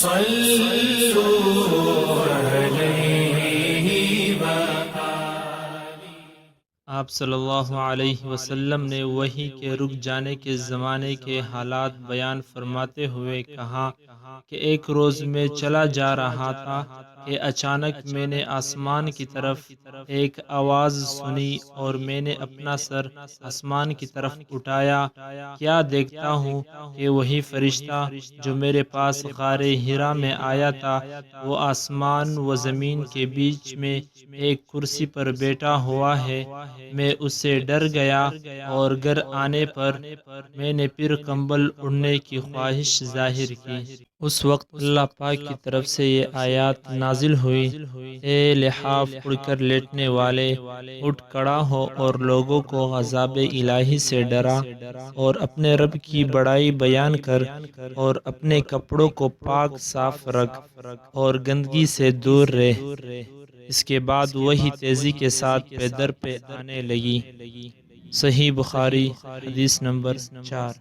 آپ صلی اللہ علیہ وسلم نے وحی کے رک جانے کے زمانے کے حالات بیان فرماتے ہوئے کہا کہ ایک روز میں چلا جا رہا تھا کہ اچانک میں نے آسمان کی طرف ایک آواز سنی اور میں نے اپنا سر آسمان کی طرف اٹھایا، کیا دیکھتا ہوں کہ وہی فرشتہ جو میرے پاس غار حرا میں آیا تھا وہ آسمان و زمین کے بیچ میں ایک کرسی پر بیٹھا ہوا ہے۔ میں اس سے ڈر گیا اور گھر آنے پر میں نے پھر کمبل اڑنے کی خواہش ظاہر کی۔ اس وقت اللہ پاک کی طرف سے یہ آیات نازل ہوئی، اے لحاف اڑ کر لیٹنے والے، اٹھ کھڑا ہو اور لوگوں کو عذاب الہی سے ڈرا، اور اپنے رب کی بڑائی بیان کر، اور اپنے کپڑوں کو پاک صاف رکھ اور گندگی سے دور رہ۔ اس کے بعد وہی تیزی کے ساتھ پے در پہ آنے لگی۔ صحیح بخاری حدیث نمبر 4۔